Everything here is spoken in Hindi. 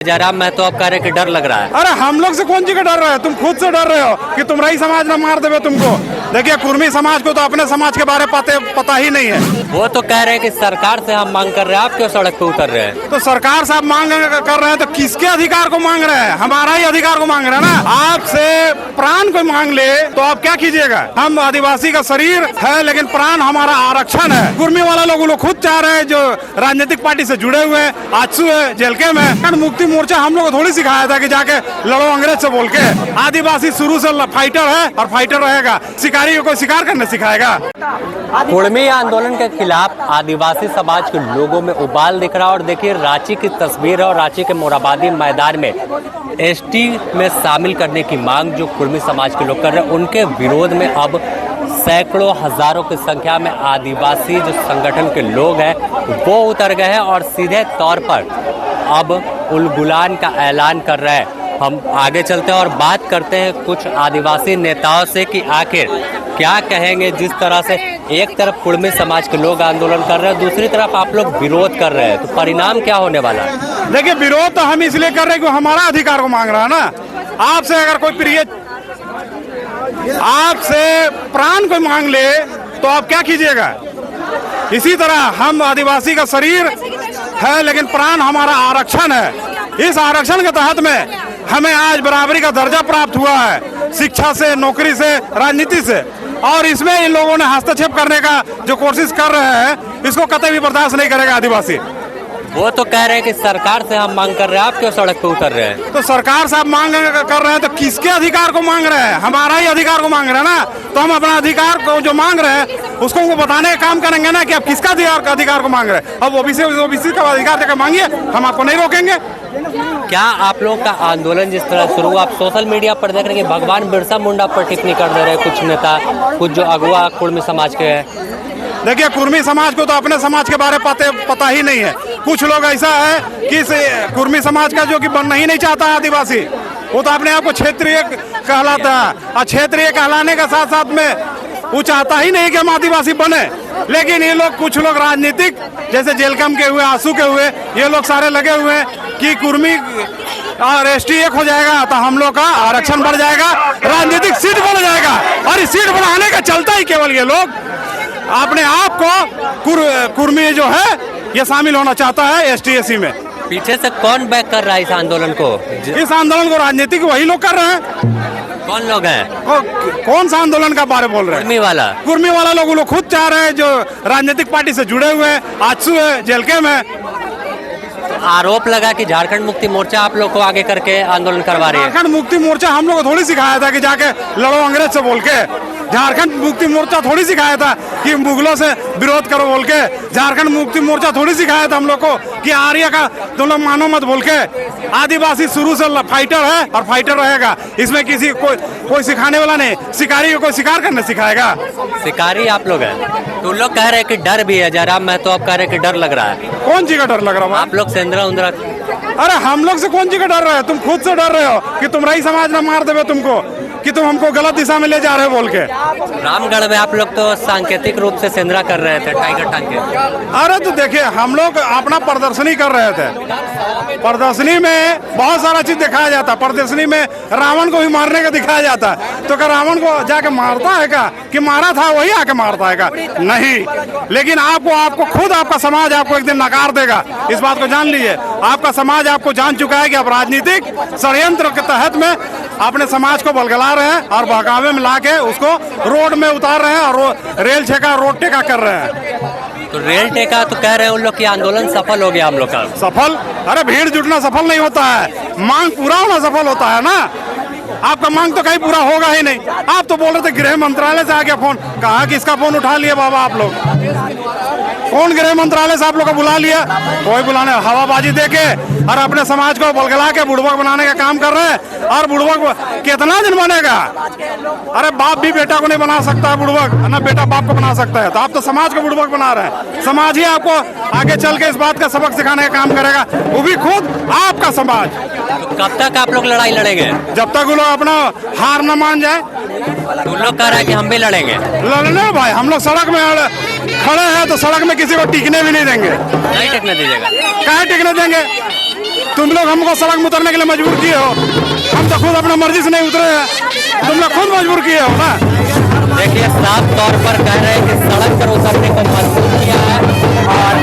जयराम मैं तो अब कह रहे कि डर लग रहा है। अरे हम लोग से कौन सी का डर रहे हो? तुम खुद से डर रहे हो कि तुम्हारा ही समाज ना मार देवे तुमको। देखिए कुर्मी समाज को तो अपने समाज के बारे में पता ही नहीं है। वो तो कह रहे हैं कि सरकार से हम मांग कर रहे हैं, आप क्यों सड़क पे उतर रहे हैं? तो सरकार से आप मांग कर रहे हैं तो किसके अधिकार को मांग रहे हैं? हमारा ही अधिकार को मांग रहे हैं ना। आपसे प्राण को मांग ले तो आप क्या कीजिएगा? हम आदिवासी का शरीर है लेकिन प्राण हमारा आरक्षण है। कुर्मी वाला लोग खुद चाह रहे हैं, जो राजनीतिक पार्टी से जुड़े हुए हैं, आजसू है, जेलके में। मुक्ति मोर्चा हम लोग को थोड़ी सिखाया था कि जाके लड़ो अंग्रेज से बोल के। आदिवासी शुरू से फाइटर है और फाइटर रहेगा। शिकारी को शिकार करने सिखाएगा। कुर्मी आंदोलन के खिलाफ आदिवासी समाज के लोगों में उबाल दिख रहा है। और देखिए रांची की तस्वीर है और रांची के मोराबादी मैदान में एसटी में शामिल करने की मांग जो कुर्मी समाज के लोग कर रहे हैं, उनके विरोध में अब सैकड़ों हजारों की संख्या में आदिवासी जो संगठन के लोग हैं वो उतर गए हैं और सीधे तौर पर अब उलगुलान का ऐलान कर रहे हैं। हम आगे चलते हैं और बात करते हैं कुछ आदिवासी नेताओं से कि आखिर क्या कहेंगे। जिस तरह से एक तरफ कुर्मी समाज के लोग आंदोलन कर रहे हैं, दूसरी तरफ आप लोग विरोध कर रहे हैं, तो परिणाम क्या होने वाला है? देखिए विरोध तो हम इसलिए कर रहे हैं कि हमारा अधिकार को मांग रहा है ना। आपसे अगर कोई प्रिय आपसे प्राण को मांग ले तो आप क्या कीजिएगा? इसी तरह हम आदिवासी का शरीर है लेकिन प्राण हमारा आरक्षण है। इस आरक्षण के तहत में हमें आज बराबरी का दर्जा प्राप्त हुआ है, शिक्षा से, नौकरी से, राजनीति से। और इसमें इन लोगों ने हस्तक्षेप करने का जो कोशिश कर रहे हैं, इसको कतई भी बर्दाश्त नहीं करेगा आदिवासी। वो तो कह रहे हैं कि सरकार से हम मांग कर रहे हैं, आप क्यों सड़क पे उतर रहे हैं? तो सरकार से आप मांग कर रहे हैं तो किसके अधिकार को मांग रहे हैं? हमारा ही अधिकार को मांग रहे हैं ना। तो हम अपना अधिकार को जो मांग रहे हैं उसको वो बताने का काम करेंगे ना कि आप किसका अधिकार को मांग रहे हैं। अब ओबीसी का अधिकार देकर मांगिए, हम आपको नहीं रोकेंगे। क्या आप लोगों का आंदोलन जिस तरह शुरू हुआ, आप सोशल मीडिया पर देख रहे हैं कि भगवान बिरसा मुंडा पर टिप्पणी कर दे रहे हैं कुछ नेता, कुछ जो अगुआ कुर्मी समाज के हैं? देखिए कुर्मी समाज को तो अपने समाज के बारे में पता ही नहीं है। कुछ लोग ऐसा है कि कुर्मी समाज का जो कि बनना ही नहीं चाहता है आदिवासी, वो तो अपने आप को क्षेत्रीय कहलाता है। और क्षेत्रीय कहलाने के साथ साथ में वो चाहता ही नहीं कि हम आदिवासी बने। लेकिन ये लोग, कुछ लोग राजनीतिक, जैसे जेलकम के हुए, आंसू के हुए, ये लोग सारे लगे हुए हैं कि कुर्मी और एसटी एक हो जाएगा तो हम लोग का आरक्षण बढ़ जाएगा, राजनीतिक सीट बढ़ जाएगा। और इस सीट बढ़ाने का चलता ही केवल ये लोग अपने आप को कुर्मी जो है ये शामिल होना चाहता है एसटी-एससी में। पीछे से कौन बैक कर रहा है इस आंदोलन को? इस आंदोलन को राजनीतिक वही लोग कर रहे हैं। कौन लोग हैं? कौन सा आंदोलन का बारे बोल रहे हैं? कुर्मी वाला लोग खुद चाह रहे हैं, जो राजनीतिक पार्टी से जुड़े हुए हैं, आजसू है, जेलके में। आरोप लगा कि झारखंड मुक्ति मोर्चा आप लोग को आगे करके आंदोलन करवा रही है। झारखंड मुक्ति मोर्चा हम लोग को थोड़ी सिखाया था कि जाके लड़ो अंग्रेज से बोल के। झारखंड मुक्ति मोर्चा थोड़ी सिखाया था कि मुगलों से विरोध करो बोल के। झारखंड मुक्ति मोर्चा थोड़ी सिखाया था हम लोग को कि आर्य का तुम लोग मानो मत बोल के। आदिवासी शुरू से फाइटर है और फाइटर रहेगा। इसमें किसी कोई सिखाने वाला नहीं। शिकारी को शिकार करने सिखाएगा। शिकारी आप लोग हैं तो लोग कह रहे हैं कि डर भी है। जयराम मैं तो अब कह रहे हैं कि डर लग रहा है। कौन सी का डर लग रहा है? आप लोग सेंद्रा उंद्रा। अरे हम लोग से कौन सी का डर रहे हो? तुम खुद से डर रहे हो कि तुम्हारा ही समाज ना मार देवे तुमको, कि तुम हमको गलत दिशा में ले जा रहे हो बोल के। रामगढ़ में आप लोग तो सांकेतिक रूप से सेंद्रा कर रहे थे, टाइगर टांग के। अरे तो देखिए हम लोग अपना प्रदर्शनी कर रहे थे। प्रदर्शनी में बहुत सारा चीज दिखाया जाता है। प्रदर्शनी में रावण को भी मारने का दिखाया जाता है। तो क्या रावण को जाके मारता है क्या? कि मारा था वही आके मारता है क्या? नहीं। लेकिन आपको खुद आपका समाज आपको एक दिन नकार देगा। इस बात को जान लीजिए। आपका समाज आपको जान चुका है कि आप राजनीतिक षड्यंत्र के तहत में अपने समाज को बलगला रहे हैं और बहकावे में लाके उसको रोड में उतार रहे हैं और रेल ठेका, रोड टेका कर रहे हैं। तो रेल टेका तो कह रहे हैं उन लोग की आंदोलन सफल हो गया हम लोग का। सफल? अरे भीड़ जुटना सफल नहीं होता है, मांग पूरा होना सफल होता है ना। आपका मांग तो कहीं पूरा होगा ही नहीं। आप तो बोल रहे थे गृह मंत्रालय से आ गया फोन, कहा कि इसका फोन उठा लिया बाबा आप लोग। कौन गृह मंत्रालय से आप लोग को बुला लिया? कोई बुलाने, हवाबाजी देके और अपने समाज को बलगला के बुड़बक बनाने का काम कर रहे हैं। और बुड़बक कितना दिन बनेगा? अरे बाप भी बेटा को नहीं बना सकता है बुड़बक, ना बेटा बाप को बना सकता है। तो आप तो समाज को बुड़बक बना रहे हैं। समाज ही आपको आगे चल के इस बात का सबक सिखाने का काम करेगा, वो भी खुद आपका समाज। कब तक आप लोग लड़ाई लड़ेंगे? जब तक वो लोग अपना हार न मान जाए। तो लोग कह रहे हैं कि हम भी लड़ेंगे। लड़ने भाई, हम लोग सड़क में खड़े हैं तो सड़क में किसी को टिकने भी नहीं देंगे। नहीं टिकने दीजिएगा? काहे टिकने देंगे? तुम लोग हमको सड़क में उतरने के लिए मजबूर किए हो। हम तो खुद अपना मर्जी से नहीं उतरे हैं, तुम लोग खुद मजबूर किए हो ना। देखिए साफ तौर पर कह रहे हैं कि सड़क पर उतरने को मजबूर किया है और